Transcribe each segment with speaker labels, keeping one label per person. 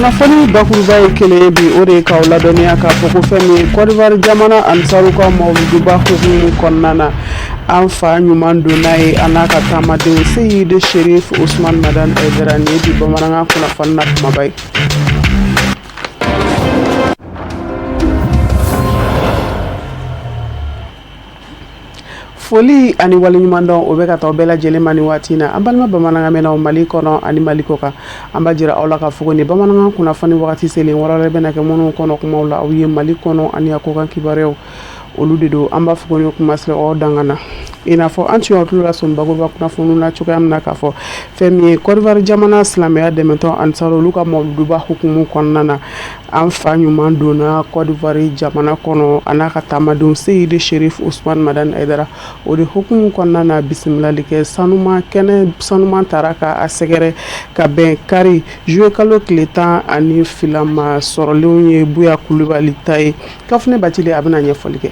Speaker 1: kunnafoni bakuruba ye kelen bi o de k'aw ladɔnniya k'a fɔ ko fɛn min ye Côte d'Ivoire jamana Ansaru ka mawuluduba hukumu kɔnɔna na an fa ɲuman don n'a ye a n'a ka taamadenw Seyid Cherif Ousmane Madane Aidara nin ye bi bamanankan kunnafoni na kumaba ye. Foli ani waleɲumandɔn o bɛ ka taa bɛɛ lajɛlen ma ni waati in na an balima bamanankan mɛnnaw Mali kɔnɔ ani Mali kɔ kan an b'a jira aw la k'a fɔ ko nin bamanankan kunnafoni wagati selen wɔɔrɔ bɛna kɛ minnu kɔnɔ kumaw la aw ye Mali kɔnɔ ani a kɔkan kibaruyaw olu de don an b'a fɔ ko ni kuma sera aw dangana i n'a fɔ an tun y'aw tulo la sɔn bakuruba kunnafoniw na cogoya min na k'a fɔ fɛn min ye Côte d'Ivoire jamana silamɛya dɛmɛtɔn Ansaru olu ka mawuluduba hukumu kɔnɔna na an fa ɲuman donna Côte d'Ivoire jamana kɔnɔ a n'a ka taamadenw Seyid Cherif Ousmane Madane Aidara o de hukumu kɔnɔna na bisimilali kɛ sanuman taara ka a sɛgɛrɛ ka bɛn kari juillet kalo tile 12 ma sɔrɔlenw ye Buya Kulubali ta ye Kafune Bacili a bɛna ɲɛfɔli kɛ.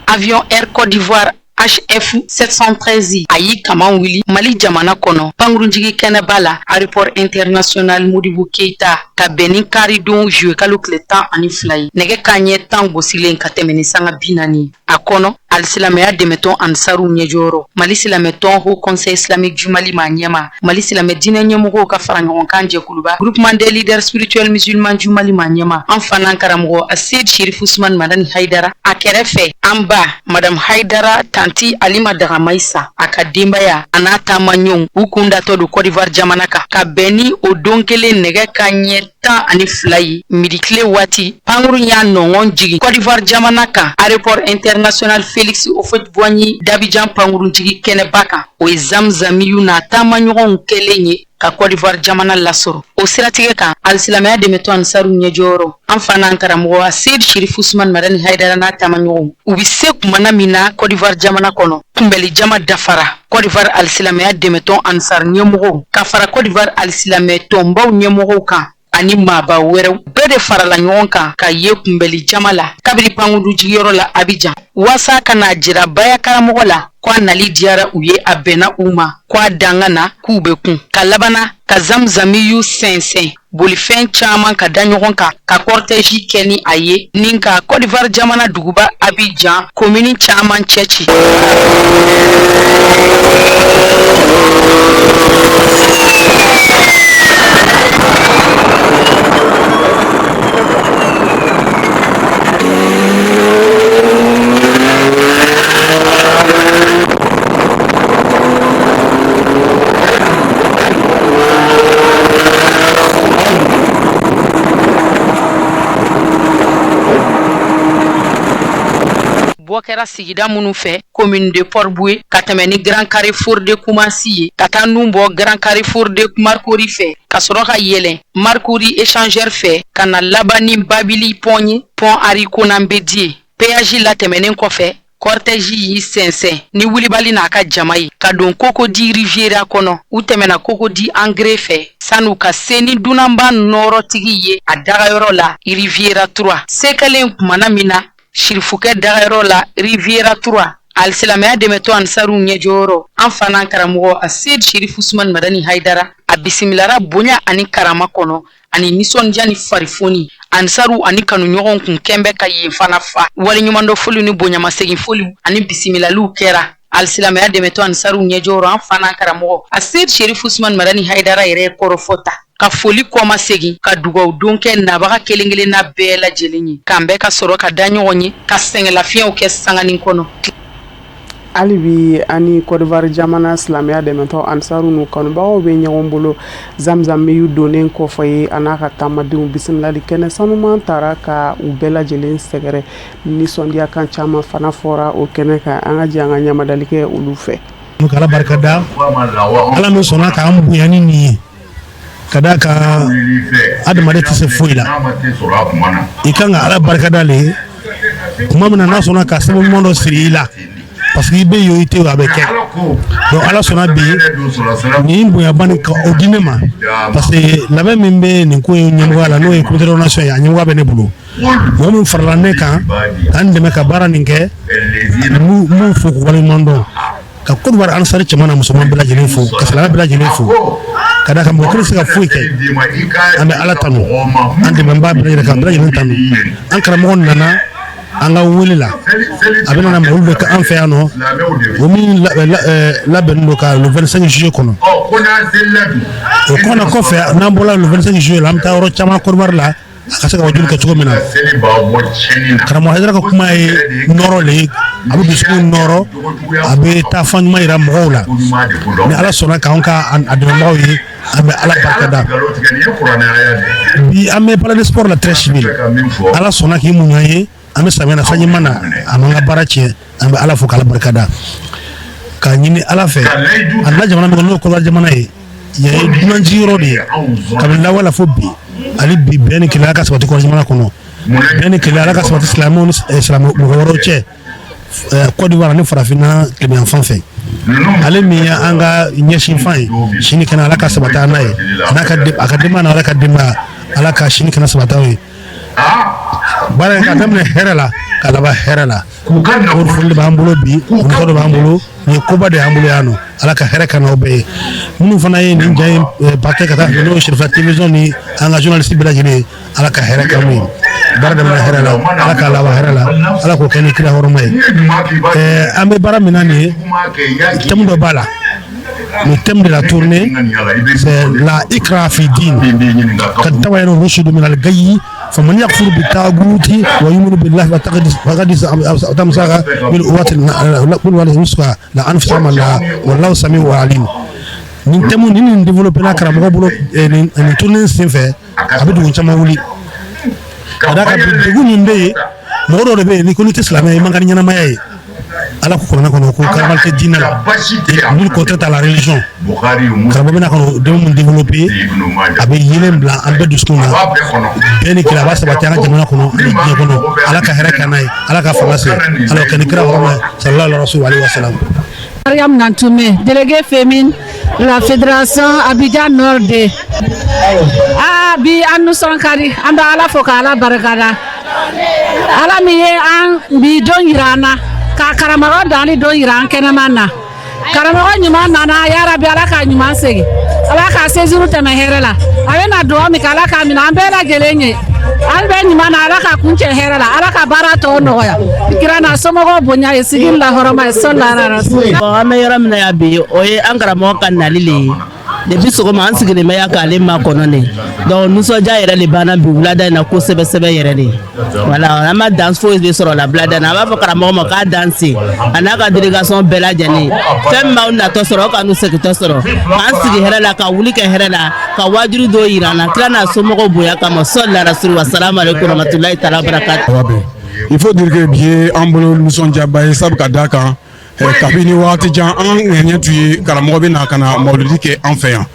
Speaker 2: Avion Air Côte d'Ivoire HF 713 ayi kaman wili Mali jamana kono pangurunjigi kɛnɛba la aéroport international Modibo Keita ka bɛni kari don juillet kalo tile 12 ye nɛgɛ kanɲɛ 10 gosilen ka tɛmɛ ni sanga 40 a kɔnɔ alisilamɛya dɛmɛtɔn Ansaru ɲɛjɔyɔrɔ Mali silamɛtɔn Haut Conseil islamique du Mali ma ɲɛma Mali silamɛ diinɛ ɲɛmɔgɔw ka fara ɲɔgɔn kan jɛkuluba groupement des leaders spirituels musulmans du Mali ma ɲɛma an fana karamɔgɔ Seyid Cherif Ousmane Madane Aidara a kɛrɛfɛ an ba Madame Haidara tanti Alima Dagamaisa a ka denbaya a n'a taamaɲɛw u kun datɔ don Côte d'Ivoire jamana kan ka bɛn ni o don kelen nɛgɛ kanɲɛ 12 ye midi tile waati panguru y'a nɔngɔn jigin Côte d'Ivoire jamana kan aéroport international Félix Houphouët-Boigny d'Abidjan pangurunjigi kɛnɛba kan o ye zamzamiyu n'a taamaɲɔgɔnw kɛlen ye ka Côte d'Ivoire jamana lasɔrɔ o siratigɛ kan alisilamɛya dɛmɛtɔn Ansaru ɲɛjɔyɔrɔ an fana karamɔgɔ Seyid Cherif Ousmane Madane Aidara n'a taamaɲɔgɔnw u bi se kumana min na Côte d'Ivoire jamana kɔnɔ kunbɛli jama dafara Côte d'Ivoire alisilamɛya dɛmɛtɔn Ansar ɲɛmɔgɔw ka fara Côte d'Ivoire alisilamɛ tɔnbaw ɲɛmɔgɔw kan ani maaba wɛrɛw bɛɛ de farala ɲɔgɔn kan ka ye kunbɛli jama la kabiri pangudu jigiyɔrɔ la Abidjan wasa kana jira baya karamɔgɔ la ko a nali diyara u ye a bɛnna u ma ko a dangana k'u bɛ kun ka labana ka zamzamiyu sɛnsɛn bolifɛn caman ka da ɲɔgɔn kan ka cortège kɛ ni a ye nin ka Côte d'Ivoire jamana duguba Abidjan commune caman cɛci kɛra sigida minnu fɛ commune de Port-Boué ka tɛmɛ ni Grand Carrefour de Koumassi ye ka taa nun bɔ Grand Carrefour de Marcory fɛ ka sɔrɔ ka yɛlɛn Marcory échangeur fɛ ka na laban ni Babili pont ye pont Arikonan Bédié péage la tɛmɛnen kɔfɛ cortège y'i sɛnsɛn ni wulibali n'a ka jama ye ka don Cocody Riviera kɔnɔ u tɛmɛna Cocody Engrais fɛ sanu ka se ni dunanba nɔrɔtigi ye a dagayɔrɔ la Riviera 3 sekɛlen kumana min na Shirifukɛ dagayɔrɔ la Riviera 3 alisilamɛya dɛmɛtɔn Ansaru ɲɛjɔyɔrɔ an fana karamɔgɔ Seyid Cherif Ousmane Madane Aidara a bisimilara bonya ani karama kɔnɔ ani nisɔndiya ni farifoni Ansaru ani kanuɲɔgɔn kun kɛnbɛ ka yen fana fa waleɲumandɔ foli ni bonyamasegin foli ani bisimilaliw kɛra alisilamɛya dɛmɛtɔn Ansaru ɲɛjɔyɔrɔ an fana karamɔgɔ Seyid Cherif Ousmane Madane Aidara yɛrɛ kɔrɔfɔta ka foli kɔma segin ka dugawu don kɛ nabaga kelen-kelen na bɛɛ lajɛlen ye k'an bɛɛ ka sɔrɔ ka da ɲɔgɔn ye ka sɛngɛlafiɲɛw kɛ sanganin kɔnɔ
Speaker 1: hali bi ani Côte d'Ivoire jamana silamɛya dɛmɛtɔn Ansaru n'u kanubagaw bɛ ɲɔgɔn bolo zamzamiyu donnen kɔfɛ ye a n'a ka taamadenw bisimilali kɛnɛ sanuman taara ka u bɛɛ lajɛlen sɛgɛrɛ nisɔndiya kan caman fana fɔra o kɛnɛ kan an ka jɛ an ka ɲamadali kɛ olu fɛ.
Speaker 3: Ala barikada Ala min sɔnna k'an bonya ni nin ye ka da kan adamaden tɛ se foyi la i kan ka Ala barikada le kuma min na n'a sɔnna ka sababu ɲuman dɔ siri i la parce que i bɛ yen i tɛ yen a bɛ kɛ donc Ala sɔnna bi nin bonyaba nin ka o di ne ma parce que labɛn min bɛ nin ko in ɲɛmɔgɔya la n'o ye comité d'organisation ye a ɲɛmɔgɔya bɛ ne bolo mɔgɔ min farala ne kan k'an dɛmɛ ka baara nin kɛ m'u fo k'u waleɲuman dɔn ka Côte d'Ivoire ansari cɛman musoman bɛɛ lajɛlen fo ka silamɛ bɛɛ lajɛlen fo ka da ka mɔgɔ kelen se ka foyi kɛ an bɛ Ala tanu an dɛmɛbaa bɛɛ lajɛlen ka bɛɛ lajɛlen tanu an karamɔgɔ nana an ka wele la a bɛ nana mawulu bɛ kɛ an fɛ yan nɔ o min labɛnnen don ka le 25 juillet kɔnɔ o kɔnɔ kɔfɛ n'an bɔra le 25 juillet la an bɛ taa yɔrɔ caman Côte d'Ivoire la a ka se ka wajulu kɛ cogo min na karamɔgɔ Haidara ka kuma ye nɔrɔ le ye a bɛ dusukun nɔrɔ a bɛ taa fan ɲuman yira mɔgɔw la ni Ala sɔnna k'anw ka a dɛmɛbagaw ye an bɛ Ala barikada bi an bɛ palais de sport la très civil Ala sɔnna k'i muɲu an ye an bɛ samiyɛ na sanji mana a man ka baara tiɲɛ an bɛ Ala fo k'Ala barikada ka ɲini Ala fɛ a nana jamana min kɔnɔ n'o ye Côte d'Ivoire jamana ye yan ye dunanci yɔrɔ de ye kabini lawale fo bi ali bi bɛn ni kelenya ka sabati kɔnɔ jamana kɔnɔ bɛn ni kelenya Ala ka sabati silamɛw ni mɔgɔ wɛrɛw cɛ Côte d'Ivoire ni farafinna tilebin fan fɛ ale min ye an ka ɲɛsin fan ye sini kɛnɛ Ala ka sabati an n'a ye a ka denbaya na Ala ka denbaya Ala ka sini kɛnɛ sabati aw ye baara in ka daminɛ hɛrɛ la ka laban hɛrɛ la o foli de b'an bolo bi o nafa de b'an bolo nin ye koba de y'an bolo yan nɔ Ala ka hɛrɛ ka n'aw bɛɛ ye minnu fana ye nin ja in pakɛ ka taa fɛ n'o ye Serifa télévision ni an ka journaliste bɛɛ lajɛlen ye Ala ka hɛrɛ k'an ye baara daminɛ hɛrɛ la Ala k'a laban hɛrɛ la Ala k'o kɛ ni kira hɔrɔma ye an bɛ baara min na nin ye thème dɔ b'a la le thème de la tournée c'est la ikra fi din kad tabayana rushdu min al-ghayy faman yakfur bi taguti wa yu'minu billahi wa taqaddis tamsaka bil uwati wal nuska la anfusama la wallahu samiu alim ni thème ni développer na karamɔgɔ bolo ni tournée sen fɛ a bɛ dugu caman wuli ka da ka dugu min bɛ yen mɔgɔ dɔw de bɛ yen ni ko ni tɛ silamɛ ye man ka ni ɲɛnamaya ye Ala ko kɔnɔ ko karama tɛ diinɛ la nul contraire à la religion karamɔgɔ bɛna kɔnɔ denw mun développer a bɛ yelen bila an bɛɛ dusukun na bɛɛ ni kɛlɛ a b'a sabati an ka jamana kɔnɔ ani diɲɛ kɔnɔ Ala ka hɛrɛ k'an n'a ye Ala ka fanga se Ala ka ni kira hɔrɔma ye sallallahu alaihi wa sallam.
Speaker 4: Mariam Nantoumé, déléguée féminine de la fédération Abidjan Nord D. Bi an nous sommes kari an bɛ Ala fo ka Ala barikada Ala min ye an bi don yira an na ka karamɔgɔ dali don yira an kɛnɛma na karamɔgɔ ɲuman nana yarabi Ala ka ɲuman segin Ala ka séjour tɛmɛ hɛrɛ la a bɛ na dugawu min kɛ Ala ka minɛ an bɛɛ lajɛlen ye an bɛ ɲuman na Ala ka kuncɛ hɛrɛ la Ala ka baara tɔw nɔgɔya kira n'a somɔgɔw bonya ye sigili la hɔrɔma ye sɔli
Speaker 5: an bɛ yɔrɔ min na yan bi o ye an karamɔgɔ ka nali le ye depuis sɔgɔma an sigilen bɛ yan k'ale makɔnɔ de donc nisɔndiya yɛrɛ de banna bi wulada in na kosɛbɛ sɛbɛ yɛrɛ de voilà an ma danse foyi de sɔrɔ la wulada in na an b'a fɔ karamɔgɔ ma k'a danse a n'a ka délégation bɛɛ lajɛlen fɛn min b'aw natɔ sɔrɔ aw ka n'u segintɔ sɔrɔ k'an sigi hɛrɛ la ka wuli kɛ hɛrɛ la ka wajuru dɔw yira an na tila n'a somɔgɔw bonya kama sɔli rasuli wa salamu aleykum rahmatulahi taala barakatu.
Speaker 6: Il faut dire que bi ye an bolo nisɔndiyaba ye sabu ka d'a kan kabini waati jan an ŋɛɲɛ tun ye karamɔgɔ bɛ na ka na mawuludi kɛ an fɛ yan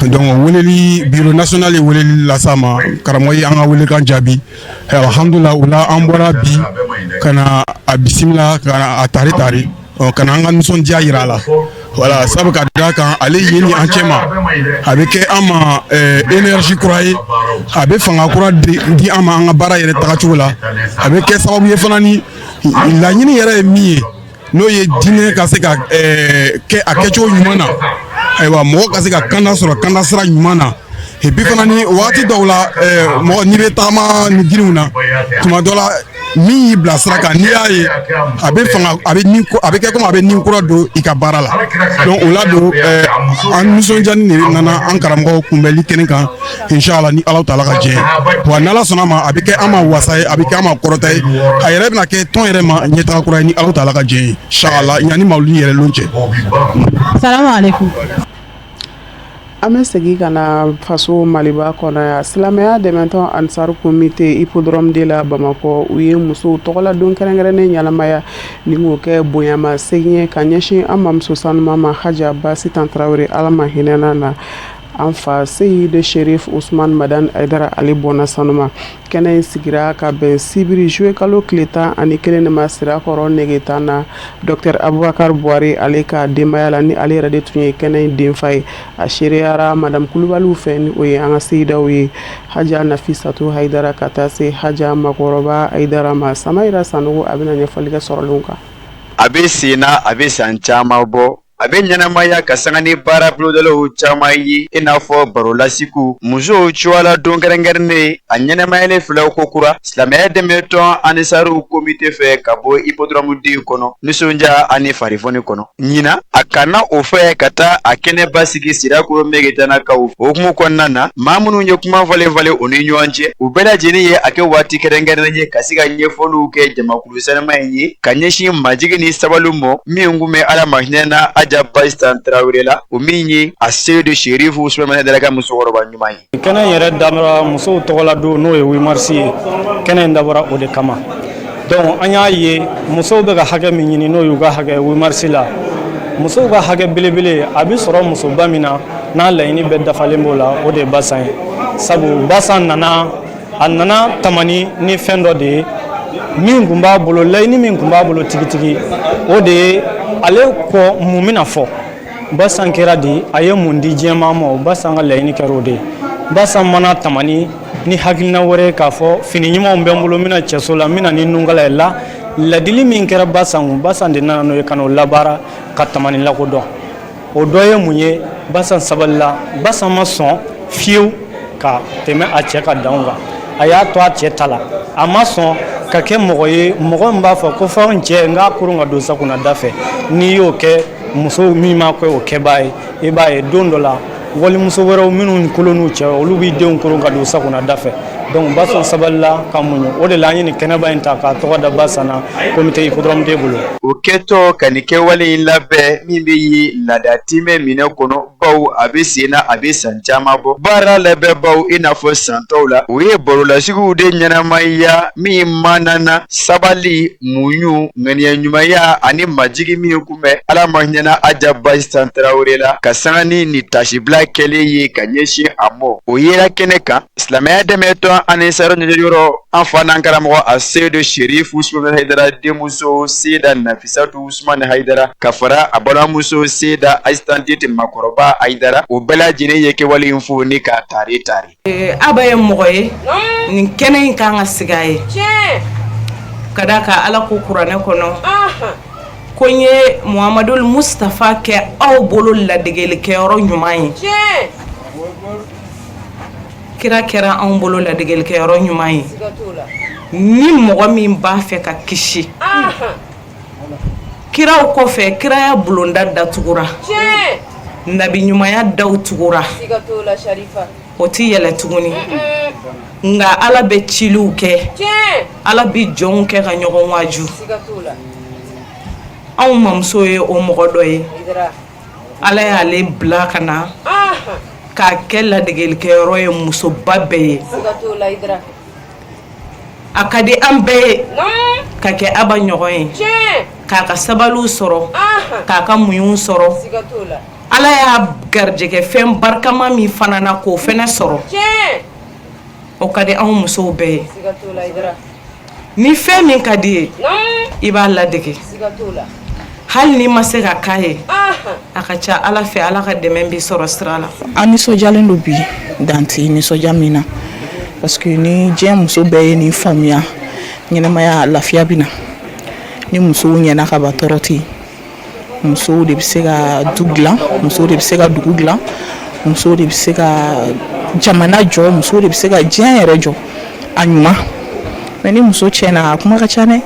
Speaker 6: donc weleli bureau national ye weleli lasa ma karamɔgɔ ye an ka welekan jaabi alhamdulillah o la an bɔra bi ka na a bisimila ka na a tari tari ka na an ka nisɔndiya yira a la voilà sabu ka d'a kan ale ye ni an cɛ ma a bɛ kɛ an ma énergie kura ye a bɛ fanga kura di an ma an ka baara yɛrɛ tagacogo la a bɛ kɛ sababu ye fana ni laɲini yɛrɛ ye min ye n'o ye diinɛ ka se ka kɛ a kɛcogo ɲuman na ayiwa mɔgɔ ka se ka kanda sɔrɔ kanda sira ɲuman na et puis fana ni waati dɔw la mɔgɔ n'i bɛ taama ni giriw na tuma dɔ la min y'i bila sira kan n'i y'a ye a bɛ fanga a bɛ kɛ komi a bɛ nin kura don i ka baara la donc o la don an nisɔndiyani de nana an karamɔgɔ kunbɛli kɛnɛ kan inshallah ni Ala taala ka jɛ wa n'Ala sɔnna ma a bɛ kɛ an ma wasa ye a bɛ kɛ an ma kɔrɔta ye a yɛrɛ bɛna kɛ tɔn yɛrɛ ma ɲɛtaga kura ye ni Ala taala ka jɛ ye inshallah yanni mawuludi yɛrɛ lon cɛ.
Speaker 4: Salamu aleykum.
Speaker 1: An bɛ segin ka na faso Maliba kɔnɔ yan silamɛya dɛmɛtɔn Ansar Comité hippodrome de la Bamakɔ u ye musow tɔgɔladon kɛrɛnkɛrɛnnen ɲɛnamaya ni k'o kɛ bonyama segin ye ka ɲɛsin an mamuso sanuma ma Haja Basitan Tarawele Ala ma hinɛ na an fa Seyide Sherif Usman Madan Aidara Ali bɔnna sanuma kɛnɛ in sigira ka bɛn sibiri juwe kalo tile 11 de ma sirakɔrɔ nege tan na Dr Abubakar Buhari ale ka denbaya la ni ale yɛrɛ de tun ye kɛnɛ in denfa ye a sereyara Madame Kulubaliw fɛ ni o ye an ka seyidaw ye Haja Nafisatu Haidara ka taa se Haja Makɔrɔba Aidara ma Samayira Sanogo a bɛna ɲɛfɔli kɛ sɔrɔlenw kan.
Speaker 7: a bɛ sen na a bɛ san caman bɔ. A bɛ ɲɛnamaya ka sanga ni baara bolodalaw caman ye i n'a fɔ barolasiku musow cuwala don kɛrɛnkɛrɛnnen a ɲɛnamayalen filaw ko kura silamɛya dɛmɛtɔn anisaru komite fɛ ka bɔ hippodrome kɔnɔ nisɔndiya ani farifoni kɔnɔ ɲina a kana o fɛ ka taa a kɛnɛba sigi sirakoro megetanakaw okumu kɔnɔna na maa minnu ye kuma falen o ni ɲɔgɔn cɛ u bɛɛ lajɛlen ye a kɛ waati kɛrɛnkɛrɛnnen ye ka se ka ɲɛfɔliw kɛ jamakulu sɛnɛma in ye ka ɲɛsin majigi ni sabaliw mɔ min kun bɛ ala ma hinɛ na Aja Baistan Traoré la o min ye a Seydou Chérif Ousmane Dalaga musokɔrɔba ɲuman ye.
Speaker 8: Kɛnɛ yɛrɛ damara musow tɔgɔla don n'o ye 8 mars ye kɛnɛ in dabɔra o de kama donc an y'a ye musow bɛ ka hakɛ min ɲini n'o y'u ka hakɛ 8 mars la musow ka hakɛ belebele a bɛ sɔrɔ musoba min na n'a laɲini bɛɛ dafalen b'o la o de ye Basan ye sabu Basan nana tamani ni fɛn dɔ de ye min kun b'a bolo laɲini min kun b'a bolo tigitigi o de ye ale kɔ mun bɛna fɔ Basan kɛra de a ye mun di diɲɛmaa ma o Basan ka laɲini kɛra o de ye Basan mana tamani ni hakilina wɛrɛ k'a fɔ fini ɲumanw bɛ n bolo n bɛna cɛso la n bɛna ni nunkala ye la ladili min kɛra Basan de nana n'o ye ka n'o labaara ka tamani lakodɔn o dɔ ye mun ye Basan sabalila Basan ma sɔn fiyewu ka tɛmɛ a cɛ ka danw kan a y'a to a cɛ ta la a ma sɔn ka kɛ mɔgɔ ye mɔgɔ min b'a fɔ ko fɔ n cɛ n k'a kurun ka don sakunada fɛ n'i y'o kɛ muso min ma kɛ o kɛbaa ye i b'a ye don dɔ la walimuso wɛrɛw minnu kolon n'u cɛ olu b'i denw kurun ka don sakunada fɛ donc Basan sabalila ka muɲu o de la an ye nin kɛnɛba in ta k'a tɔgɔ da Basan na komite hippodrome bolo.
Speaker 7: O kɛtɔ ka nin kɛwale in labɛn min bɛ ye laada timɛ minɛ kɔnɔ baw a bɛ sen na a bɛ san caman bɔ baara labɛnbaw i n'a fɔ san tɔw la o ye barolasigiw de ɲɛnamaya min manana sabali muɲu ŋaniya ɲumanya ani majigi min kunbɛn ala ma hinɛna Aja Baistan Traoré la ka sanga ni nin tasibila kɛlen ye ka ɲɛsin a mɔ o yera kɛnɛ kan silamɛya dɛmɛtɔn ani saro ɲɛjɔyɔrɔ an fa n'an karamɔgɔ a Seydou Chérif Ousmane Haidara denmuso Seyda Nafisatu Ousmane Haidara ka fara a balimamuso Seyda Asitantite Makɔrɔba Haidara o bɛɛ lajɛlen ye kɛwale in fo ni ka tari.
Speaker 9: Aba ye mɔgɔ ye nin kɛnɛ in kan ka sigi a ye ka d'a kan ala ko kuranɛ kɔnɔ ko n ye Muhamadul Mustafa kɛ aw bolo ladegelikɛyɔrɔ ɲuman ye kira kɛra anw bolo ladegelikɛyɔrɔ ɲuman ye ni mɔgɔ min b'a fɛ ka kisi kiraw kɔfɛ kiraya bulonda datugura nabi ɲumanya daw tugura o ti yɛlɛ tuguni nga ala bɛ ciliw kɛ ala bɛ jɔnw kɛ ka ɲɔgɔn waju anw mamuso ye o mɔgɔ dɔ ye ala y'ale bila ka na k'a kɛ ladegelikɛyɔrɔ ye musoba bɛɛ ye a ka di an bɛɛ ye ka kɛ aba ɲɔgɔn ye k'a ka sabaliw sɔrɔ k'a ka muɲu sɔrɔ ala y'a garijɛgɛ fɛn barikama min fana na k'o fɛnɛ sɔrɔ o ka di anw musow bɛɛ ye ni fɛn min ka di ye i b'a ladege hali ni ma se ka k'a ye a ka ca ala fɛ ala ka dɛmɛ b'i sɔrɔ sira la
Speaker 10: an nisɔndiyalen don bi danti nisɔndiya min na parce que ni diɲɛ muso bɛɛ ye nin faamuya ɲɛnamaya lafiya bɛ na ni musow ɲɛna ka ban tɔɔrɔ tɛ yen musow de bɛ se ka du dilan musow de bɛ se ka dugu dilan musow de bɛ se ka jamana jɔ musow de bɛ se ka diɲɛ yɛrɛ jɔ a ɲuman mais ni muso tiɲɛna a kuma ka ca dɛ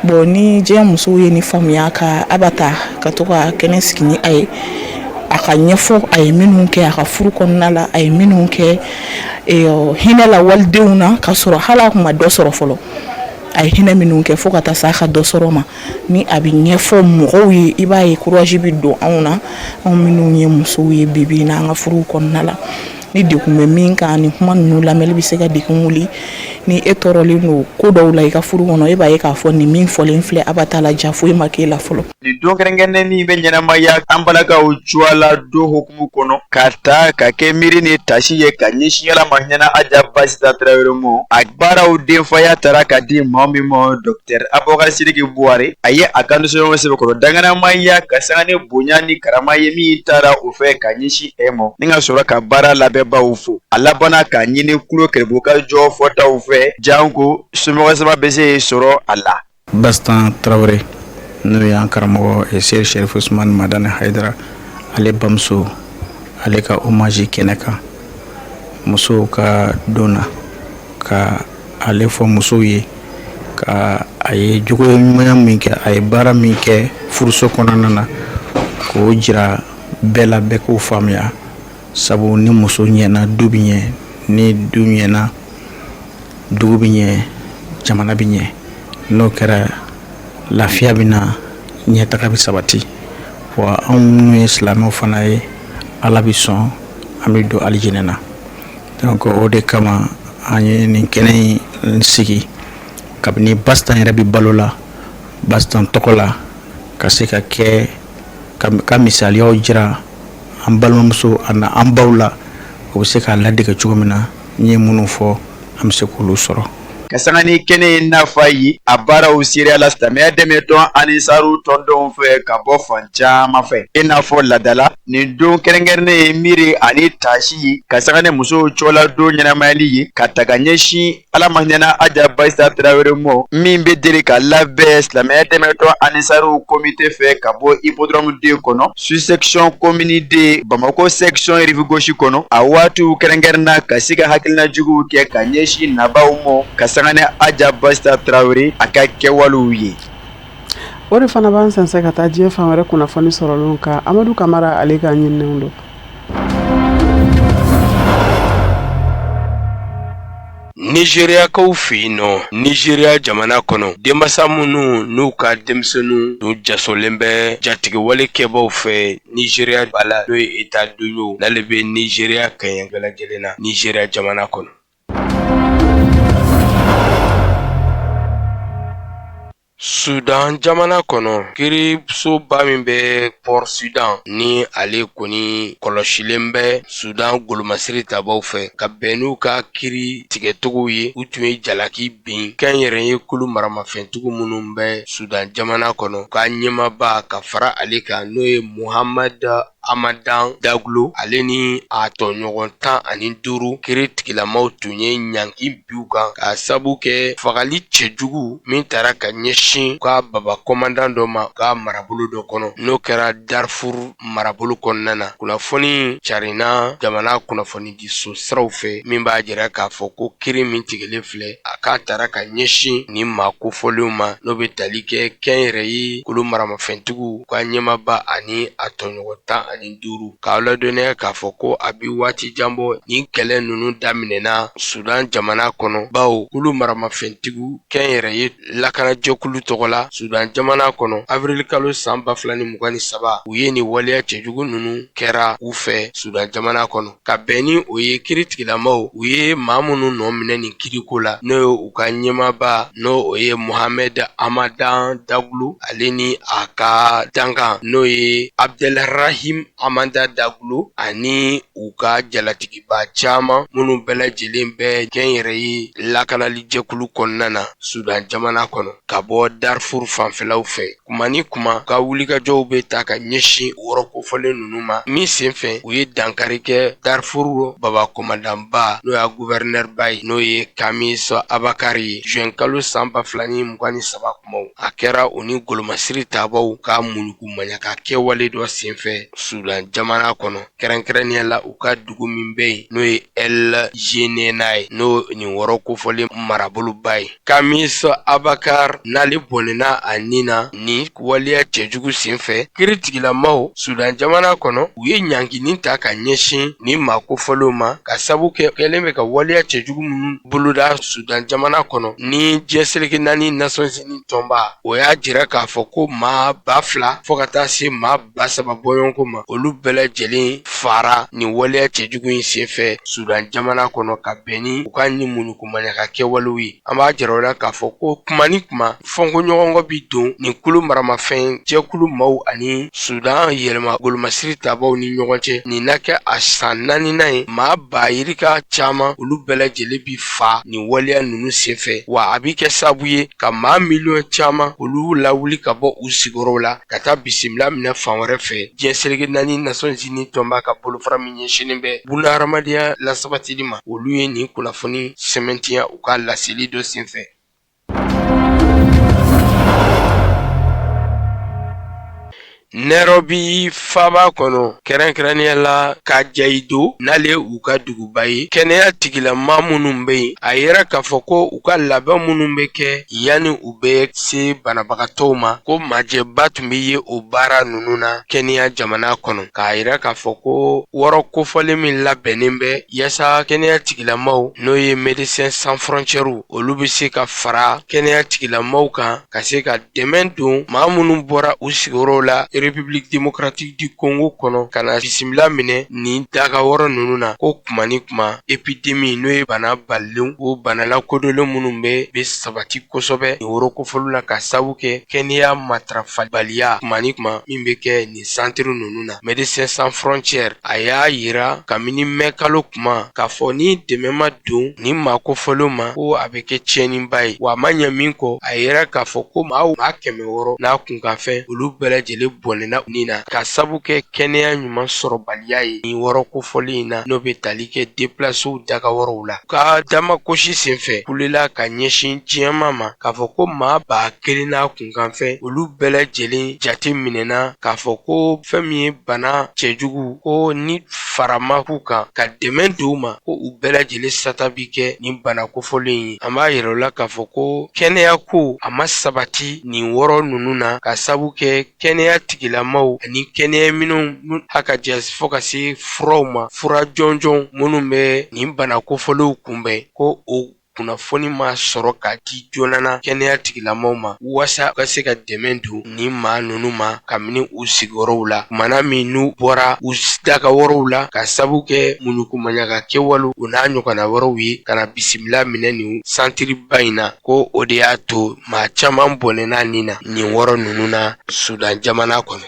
Speaker 10: bon ni diɲɛ musow ye nin faamuya ka abata ka to ka kɛnɛ sigi ni a ye a ka ɲɛfɔ a ye minnu kɛ a ka furu kɔnɔna la a ye minnu kɛ hinɛ la walidenw na ka sɔrɔ hali a kun ma dɔ sɔrɔ fɔlɔ a ye hinɛ minnu kɛ fo ka taa sa a ka dɔ sɔrɔ ma ni a bɛ ɲɛfɔ mɔgɔw ye i b'a ye courage bɛ don anw na anw minnu ye musow ye bibi na an ka furuw kɔnɔna la ni dekun bɛ min kan ni kuma ninnu lamɛnli bɛ se ka dekun wuli ni e tɔɔrɔlen don ko dɔw la i ka furu kɔnɔ e b'a ye k'a fɔ nin min fɔlen filɛ a b'a ta la ja foyi ma k'e la fɔlɔ.
Speaker 7: Nin don kɛrɛnkɛrɛnnen min bɛ ɲɛnamaya an balakaw cuwala don hukumu kɔnɔ ka taa ka kɛ miiri ni tasi ye ka ɲɛsin ala ma hinɛna Aja Baistan Traoré mɔ a baaraw denfaya taara ka di maa min ma Dr Abubakar Sidiki Buware a ye a ka nisɔndiyaw sɛbɛkɔrɔ danganamaya ka sanga ni bonya ni karama ye min taara o fɛ ka ɲɛsin e ma ni ka sɔrɔ ka baara labɛnbaw fo a labana k'a ɲini kulo kɛrɛbɔ ka jɔ fɔtaw fɛ janko somɔgɔ saba bɛ se sɔrɔ a la.
Speaker 6: Baistan Traoré
Speaker 11: n'o y'an karamɔgɔ Seydi Sherif Usmane Madani Haidara ale bamuso ale ka hommage kɛnɛ kan musow ka don na ka ale fɔ musow ye ka a ye jogoɲumanya min kɛ a ye baara min kɛ furuso kɔnɔna na k'o jira bɛɛ la bɛɛ k'o faamuya sabu ni muso ɲɛna du bi ɲɛ ni du ɲɛna dugu bi ɲɛ jamana bi ɲɛ n'o kɛra lafiya bɛ na ɲɛtaga bɛ sabati wa anw minnu ye silamɛw fana ye ala bɛ sɔn an bɛ don alijinɛ na donc o de kama an ye nin kɛnɛ in sigi kabini Bastan yɛrɛ bɛ balo la Bastan tɔgɔ la ka se ka kɛ ka misaliyaw jira an balimamuso ani an baw la o bɛ se k'a ladege cogo min na n ye minnu fɔ an bɛ se k'olu sɔrɔ.
Speaker 7: Kasangani kene nafa yi a baaraw seriya la silamɛya dɛmɛtɔn ani saru tɔndenw fɛ ka bɔ fan caman fɛ i n'a fɔ ladala nin don kɛrɛnkɛrɛnnen ye miiri ani taasi ye kasangani musow cɔla don ɲɛnamayali ye ka taga ɲɛsin ala ma hinɛna Aja Bayisa Tarawele mɔ min bɛ deli ka labɛn silamɛya dɛmɛtɔn ani saru komite fɛ ka bɔ hippodrome den kɔnɔ sous-section commune de Bamako section rive gauche kɔnɔ a waatiw kɛrɛnkɛrɛnna ka se ka hakilina juguw kɛ ka ɲɛsin nabaw mɔ kasangani Aja Bayisa Tarawele a ka kɛwalew ye.
Speaker 1: O de fana b'an sɛnsɛn ka taa diɲɛ fan wɛrɛ kunnafoni sɔrɔlenw kan Amadu Kamara ale ka ɲininiw don.
Speaker 12: Nigeriakaw fɛ yen nɔ Nigeria jamana kɔnɔ denmasa minnu n'u ka denmisɛnninw tun jasolen bɛ jatigɛwale kɛbaaw fɛ Nigeria bala n'o ye Etat d'Union n'ale bɛ Nigeria kaɲɛ bɛɛ lajɛlen na Nigeria jamana kɔnɔ. Sudan jamana kɔnɔ kirisoba min bɛ Port Sudan ni ale kɔni kɔlɔsilen bɛ Sudan golomasiri tabaw fɛ ka bɛn n'u ka kiri tigɛtogow ye u tun ye jalaki bin kɛnyɛrɛye kulu maramafɛntigiw minnu bɛ Sudan jamana kɔnɔ ka ɲɛmaba ka fara ale kan n'o ye Muhammad Amadan Daglo ale ni a tɔɲɔgɔn 15 kiri tigilamaw tun ye ɲanki biw kan ka sabu kɛ fagali cɛjugu min taara ka ɲɛsin ka baba commandant dɔ ma ka marabolo dɔ kɔnɔ n'o kɛra Darfur marabolo kɔnɔna na kunnafoni carina jamana kunnafoni di so siraw fɛ min b'a jira k'a fɔ ko kiri min tigɛlen filɛ a k'a taara ka ɲɛsin ni maa kofɔlenw ma n'o bɛ tali kɛ kɛnyɛrɛye kulu maramafɛntigiw ka ɲɛmaba ani a tɔɲɔgɔn 15 k'aw ladɔnniya k'a fɔ ko a bi waati jan bɔ ni kɛlɛ ninnu daminɛna Sudan jamana kɔnɔ bawo kulu maramafɛntigiw kɛnyɛrɛye lakanajɛkulu tɔgɔ la Sudan jamana kɔnɔ avril kalo san 2023 u ye ni waleya cɛjugu ninnu kɛra u fɛ Sudan jamana kɔnɔ ka bɛn ni o ye kiritigilamaw u ye maa minnu nɔ minɛ nin kiriko la n'o ye u ka ɲɛmaba n'o o ye Mohamed Amadan Daglo ale ni a ka dankan n'o ye Abdelrahim Amanda Daglo ani u ka jalatigiba caman minnu bɛɛ lajɛlen bɛ kɛnyɛrɛye lakanali jɛkulu kɔnɔna na Sudan jamana kɔnɔ ka bɔ Darfur fanfɛlaw fɛ kuma ni kuma ka wulikajɔw bɛ ta ka ɲɛsin wɔrɔ kofɔlen ninnu ma min senfɛ u ye dankari kɛ Darfur baba komandanba n'o y'a gouverneur ba ye n'o ye Kamis Abakari ye juin kalo san 2023 kumaw a kɛra o ni golomasiri tabaw ka munugu maɲaka kɛwale dɔ senfɛ Sudan jamana kɔnɔ kɛrɛnkɛrɛnnenya la u ka dugu min bɛ yen n'o ye El Jenena ye n'o nin wɔrɔ kofɔlen maraboloba ye Kamis Abakar n'ale bɔnɛna a nin na ni waleya cɛjugu senfɛ kiritigilamaw Sudan jamana kɔnɔ u ye ɲanginin ta ka ɲɛsin ni maa kofɔlenw ma ka sabu kɛ kɛlen bɛ ka waleya cɛjugu minnu boloda Sudan jamana kɔnɔ ni diɲɛ seleke 4 Nations Unies tɔnba o y'a jira k'a fɔ ko maa 2000 fɔ ka taa se maa 3000 bɔɲɔgɔnko ma olu bɛɛ lajɛlen fara ni waleya cɛjugu in senfɛ Sudan jamana kɔnɔ ka bɛn ni u ka ni munukumaɲaka kɛwalew ye an b'a jira o la k'a fɔ ko kuma ni kuma fɔnkoɲɔgɔnkɔ bi don nin kulu maramafɛn jɛkulu maaw ani Sudan yɛlɛma golomasiri tabaw ni ɲɔgɔn cɛ nin na kɛ a san 4nan ye maa bayirika caman olu bɛɛ lajɛlen bi fa nin waleya ninnu senfɛ wa a bi kɛ sabu ye ka maa miliyɔn caman olu lawuli ka bɔ u sigiyɔrɔw la ka taa bisimila minɛ fan wɛrɛ fɛ diɲɛ seleke 4 Nations Unies tɔnba ka bolofara min ɲɛsinnen bɛ bunahadamadenya lasabatili ma olu ye nin kunnafoni sɛmɛntiya u ka laseli dɔ senfɛ.
Speaker 1: 「
Speaker 12: Nairobi faba kɔnɔ kɛrɛnkɛrɛnnenya la ka jayido n'ale u ka duguba ye kɛnɛya tigilama minnu bɛ yen a yɛrɛ k'a fɔ ko u ka labɛn minnu bɛ kɛ yanni u bɛ se banabagatɔw ma ko majɛba tun bɛ ye o baara ninnu na kɛnɛya jamana kɔnɔ k'a yɛrɛ k'a fɔ ko wɔrɔ kofɔlen min labɛnnen bɛ yaasa kɛnɛya tigilamaw n'o ye Médecins Sans Frontières olu bɛ se ka fara kɛnɛya tigilamaw kan ka se ka dɛmɛ don maa minnu bɔra u sigiyɔrɔw la République démocratique du Congo kɔnɔ ka na bisimila minɛ nin daga wɔrɔ ninnu na ko kuma ni kuma épidémie n'o ye bana balilenw o bana lakodɔnlen minnu bɛ sabati kosɛbɛ nin wɔrɔ kofɔli la ka sabu kɛ kɛnɛya matarafabaliya kuma ni kuma min bɛ kɛ nin centre ninnu na. Médecins Sans Frontières a y'a yira kabini mɛn kalo kuma k'a fɔ ni dɛmɛ ma don nin maa kofɔlenw ma ko a bɛ kɛ tiɲɛniba ye wa a ma ɲɛ min kɔ a yɛrɛ k'a fɔ ko maa 100 n'a kunkanfɛn olu bɛɛ lajɛlen bɔnɛna nin na ka sabu kɛ kɛnɛya ɲuman sɔrɔbaliya ye nin wɔrɔ kofɔli in na n'o bɛ tali kɛ déplacew daga wɔrɔw la ka damakosi senfɛ kulela ka ɲɛsin diɲɛma ma k'a fɔ ko maa 1000 n'a kunkanfɛn olu bɛɛ lajɛlen jate minɛna k'a fɔ ko fɛn min ye bana cɛjugu ko ni farama k'u kan ka dɛmɛ d'u ma ko u bɛɛ lajɛlen sata bi kɛ nin bana kofɔlen ye an b'a yɛrɛ la k'a fɔ ko kɛnɛya ko a ma sabati nin wɔrɔ ninnu na ka sabu kɛ kɛnɛya tigilamaw ani kɛnɛya minɛnw hakaja fɔ ka se furaw ma fura jɔnjɔn minnu bɛ nin bana kofɔlenw kunbɛn ko o kunnafoni ma sɔrɔ ka di joonana kɛnɛya tigilamaw ma waasa u ka se ka dɛmɛ don nin maa ninnu ma kabini u sigiyɔrɔw la kumana min n'u bɔra u daga wɔrɔw la ka sabu kɛ muɲukumaɲaga kɛwalew u n'a ɲɔgɔnna wɛrɛw ye ka na bisimila minɛ nin santiriba in na ko o de y'a to maa caman bɔnɛna nin na nin wɔrɔ ninnu na Sudan jamana kɔnɔ.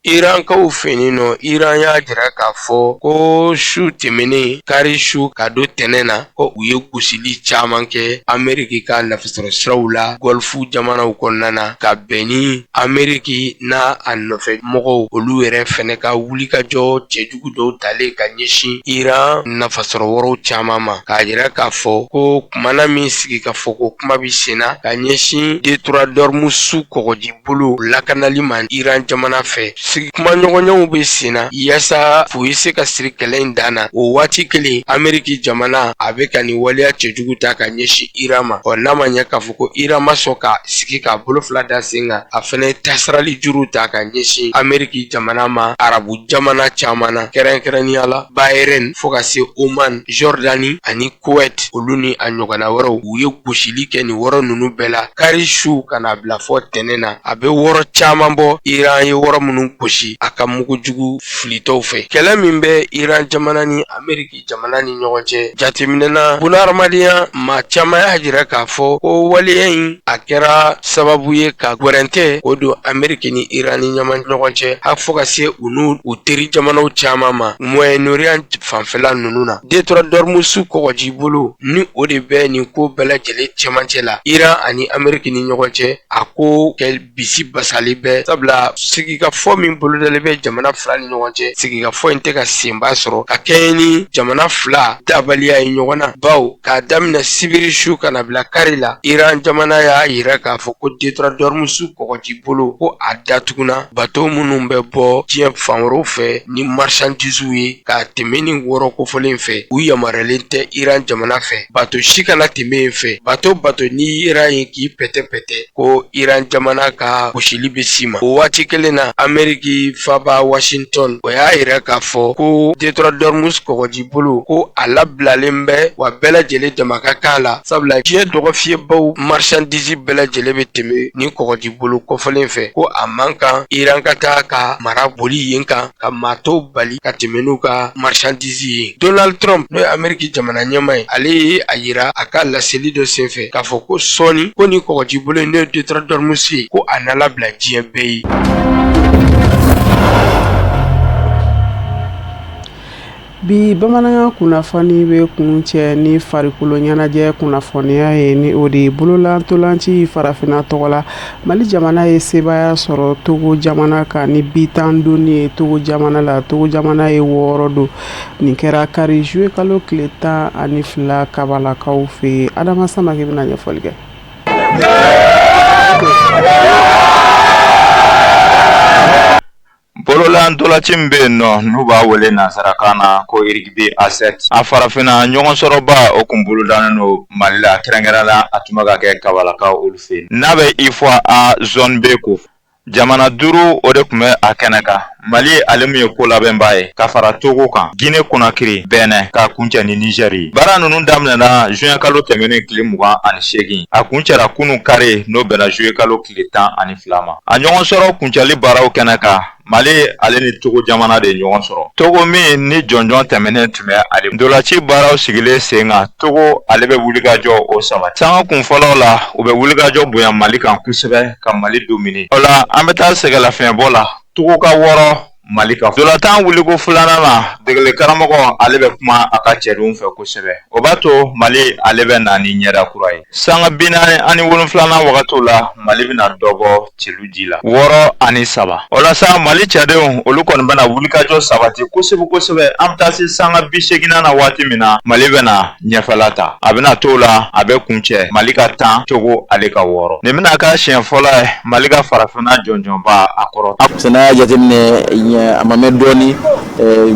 Speaker 12: Irankaw feni nɔ Iran y'a jira k'a fɔ ko su tɛmɛnen kari su ka don tɛnɛ na ko u ye gosili caman kɛ Ameriki ka nafasɔrɔsiraw la Gulfu jamanaw kɔnɔna na ka bɛn ni Ameriki n'a a nɔfɛ mɔgɔw olu yɛrɛ fɛnɛ ka wulikajɔ cɛjugu dɔw talen ka ɲɛsin Iran nafasɔrɔ wɔrɔw caman ma k'a jira k'a fɔ ko kumana min sigi ka fɔ ko kuma bi senna ka ɲɛsin Detroit d'Ormuz kɔgɔji bolo lakanali ma Iran jamana fɛ sigi kuma ɲɔgɔnɲɔgɔnw bɛ senna yaasa fo ye se ka siri kɛlɛ in dan na o waati kelen Ameriki jamana a bɛ ka nin waleya cɛjugu ta ka ɲɛsin Iran ma n'a ma ɲɛ k'a fɔ ko Iran ma sɔn ka sigi k'a bolo fila da sen kan a fɛnɛ tasarali juru ta ka ɲɛsin Ameriki jamana ma arabu jamana caman na kɛrɛnkɛrɛnnenya la Bahrain fo ka se Oman Jordani ani Kuwait olu ni a ɲɔgɔnna wɛrɛw u ye gosili kɛ nin wɔrɔ ninnu bɛɛ la kari su ka na bila fɔ tɛnɛ na a bɛ wɔrɔ caman bɔ Iran ye wɔrɔ minnu gosi a ka mugujugu filitɔw fɛ kɛlɛ min bɛ Iran jamana ni Ameriki jamana ni ɲɔgɔn cɛ jateminɛna bunahadamadenya maa caman y'a jira k'a fɔ ko waleya in a kɛra sababu ye ka gwɛrɛntɛ o don Ameriki ni Iran ni ɲɔgɔn cɛ ha fɔ ka se u n'u u teri jamanaw caman ma Moyen-Orient fanfɛla ninnu na Detroit d'Ormuz kɔgɔji bolo ni o de bɛ nin ko bɛɛ lajɛlen cɛmancɛ la Iran ani Ameriki ni ɲɔgɔn cɛ a ko kɛ bisi basali bɛ sabula sigikafɔ min bolodalen bɛ jamana fila ni ɲɔgɔn cɛ sigikafɔ in tɛ ka senba sɔrɔ ka kɛɲɛ ni jamana fila dabaliya ye ɲɔgɔn na bawo k'a daminɛ sibiri su ka na bila kari la Iran jamana y'a yira k'a fɔ ko Detroit d'Ormuz kɔgɔji bolo ko a datuguna bateau minnu bɛ bɔ diɲɛ fan wɛrɛw fɛ ni marchandises ye ka tɛmɛ ni wɔrɔ kofɔlen fɛ u yamaruyalen tɛ Iran jamana fɛ bateau si kana tɛmɛ yen fɛ bateau n'i yera yen k'i pɛtɛ ko Iran jamana ka gosili bɛ s'i ma o waati kelen na Ameriki faba Washington o y'a yira k'a fɔ ko Detroit d'Ormuz kɔgɔji bolo ko a labilalen bɛ wa bɛɛ lajɛlen dama ka kan la sabula diɲɛ dɔgɔfiyɛbaw marchandise bɛɛ lajɛlen bɛ tɛmɛ ni kɔgɔji bolo kɔfɔlen fɛ ko a man kan Iran ka taa ka mara boli yen kan ka maa tɔw bali ka tɛmɛ n'u ka marchandise ye Donald Trump n'o ye Ameriki jamana ɲɛma ye ale ye a yira a ka laseli dɔ senfɛ k'a fɔ ko sɔɔni ko ni kɔgɔji bolo n'o ye Detroit d'Ormuz ye ko a na labila diɲɛ bɛɛ ye.
Speaker 1: Bi bamanankan kunnafoni bɛ kun cɛ ni farikolo ɲɛnajɛ kunnafoniya ye ni o de ye bololantolanci farafinna tɔgɔ la Mali jamana ye sebaya sɔrɔ Togo jamana kan ni bi tan donni ye Togo jamana la Togo jamana ye 6 don nin kɛra kari juillet kalo tile 12 kabalakaw fɛ Adama Samake bɛna ɲɛfɔli kɛ.
Speaker 7: bolola ntolaci min be yen nɔ n'u b'a wele nansarakan na ko irigide aset a farafina ɲɔgɔn sɔrɔba o kun bolodanen no mali la kɛrɛnkɛrɛnla a tun bɛ ka kɛ kabalakaw olu fɛ n'a bɛ ifɔ a zone b ko jamana 5 o de tun bɛ a kɛnɛ kan mali ale min ye ko labɛnbaa ye ka fara togo kan gine konakiri bɛnɛ k'a kuncɛ ni nigɛri baara ninnu daminɛna juin kalo tɛmɛnen tile 28 a kuncɛra kunu kare n'o bɛnna juillet kalo tile 12 ma a ɲɔgɔn sɔrɔ kuncɛli baaraw kɛnɛ kan mali ale ni togo jamana de ɲɔgɔn sɔrɔ togo min ni jɔnjɔn tɛmɛnen tun bɛ ale dolaci baaraw sigilen sen kan togo ale bɛ wulikajɔ o sabati sanga kun fɔlɔw la u bɛ wulikajɔ bonya mali kan kosɛbɛ ka mali dominer o la an bɛ taa sɛgɛlafiɲɛbɔ la togo ka wɔrɔ mali kan dolatan wuliko filanan na degeli karamɔgɔ ale bɛ kuma a ka cɛdenw fɛ kosɛbɛ o b'a to mali ale bɛ na ni ɲɛda kura ye sanga 47 wagatiw la mali bɛna dɔ bɔ celu ji la 6 o la sa mali cɛdenw olu kɔni bɛna wulikajɔ sabati kosɛbɛ an bɛ taa se sanga 80 na waati min na mali bɛna ɲɛfɛla ta a bɛna to la a bɛ kuncɛ mali ka 10 togo ale ka 6 nin bɛna k'a siɲɛ fɔlɔ ye mali ka farafina jɔnjɔnba a kɔrɔ
Speaker 13: sɛnɛ y'a jateminɛ a ma mɛn dɔɔni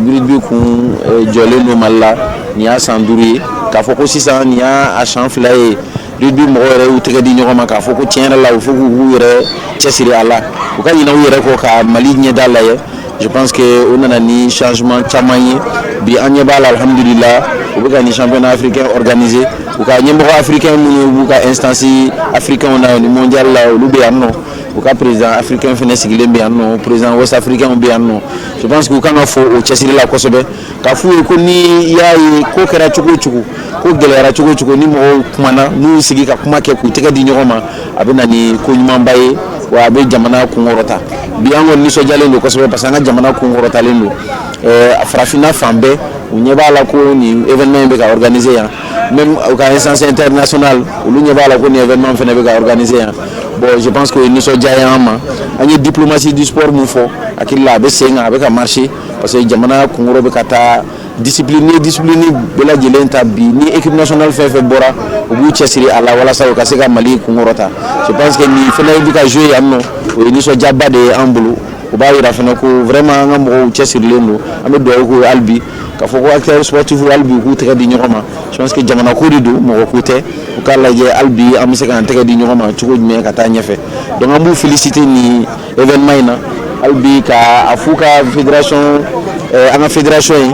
Speaker 13: biribi kun jɔlen don mali la nin y'a san 5 ye k'a fɔ ko sisan nin y'a san 2 ye biribi mɔgɔ yɛrɛ y'u tɛgɛ di ɲɔgɔn ma k'a fɔ ko tiɲɛ yɛrɛ la u fo k'u yɛrɛ cɛsiri a la u ka ɲinɛ u yɛrɛ kɔ ka mali ɲɛda lajɛ je pense que o nana ni changement caman ye bi an ɲɛ b'a la alhamdulillah u bɛ ka ni championnat africain organiser u ka ɲɛmɔgɔ africain minnu b'u ka instance africain na ni mondial la olu bɛ yan nɔ u ka président africain fɛnɛ sigilen bɛ yan nɔ président west africain bɛ yan nɔ je pense que u kan ka fɔ o cɛsiri la kosɛbɛ k'a f'u ye ko ni y'a ye ko kɛra cogo o cogo ko gɛlɛyara cogo o cogo ni mɔgɔw kumana n'u y'u sigi ka kuma kɛ k'u tɛgɛ di ɲɔgɔn ma a bɛ na ni ko ɲumanba ye wa a bɛ jamana kunkɔrɔta bi an kɔni nisɔndiyalen don kosɛbɛ parce que an ka jamana kunkɔrɔtalen don farafinna fan bɛɛ u ɲɛ b'a la ko nin événement in bɛ ka organiser yan même u ka instance internationale olu ɲɛ b'a la ko nin événement fɛnɛ bɛ ka organiser yan bon je pense que nisɔndiya ye an ma an ye diplomatie du sport mun fɔ hakili la a bɛ sen kan a bɛ ka marcher parce que jamana kunkɔrɔ bɛ ka taa discipline bɛɛ lajɛlen ta bi ni équipe nationale fɛn fɛn bɔra u b'u cɛsiri a la walasa u ka se ka mali kunkɔrɔta je pense que nin fɛnɛ bɛ ka jouer yan nɔ o ye nisɔndiyaba de ye an bolo u b'a yira fɛnɛ ko vraiment an ka mɔgɔw cɛsirilen don an bɛ dugawu k'u ye hali bi k'a fɔ ko acteurs sportifs hali bi u k'u tɛgɛ di ɲɔgɔn ma je pense que jamana ko de don mɔgɔ ko tɛ u k'a lajɛ hali bi an bɛ se k'an tɛgɛ di ɲɔgɔn ma cogo jumɛn ka taa ɲɛfɛ donc an b'u féliciter nin événement in na hali bi ka a f'u ka fédération an ka fédération ye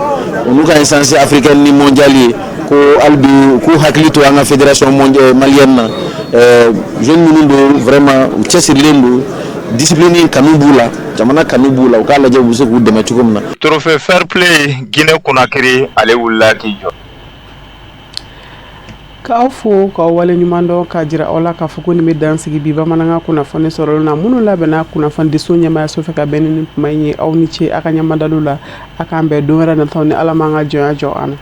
Speaker 13: olu ka instance africaine ni mondial ye ko hali bi k'u hakili to an ka fédération malienne na jeune minnu don vraiment u cɛsirilen don discipline kanu b'u la jamana kanu b'u la u k'a lajɛ u bɛ se k'u dɛmɛ cogo min na.
Speaker 7: trophée fair play Guinée Conakry ale wulila k'i jɔ.
Speaker 1: k'aw fo k'aw wale ɲuman dɔn k'a jira aw la k'a fɔ ko nin bɛ dan sigi bi bamanankan kunnafoni sɔrɔli na minnu labɛnna kunnafoni diso ɲɛmaaya so fɛ ka bɛn ni nin kuma in ye aw ni ce a ka ɲamadaliw la a k'an bɛn don wɛrɛ nataw ni ala m'an ka jɔnya jɔ an na.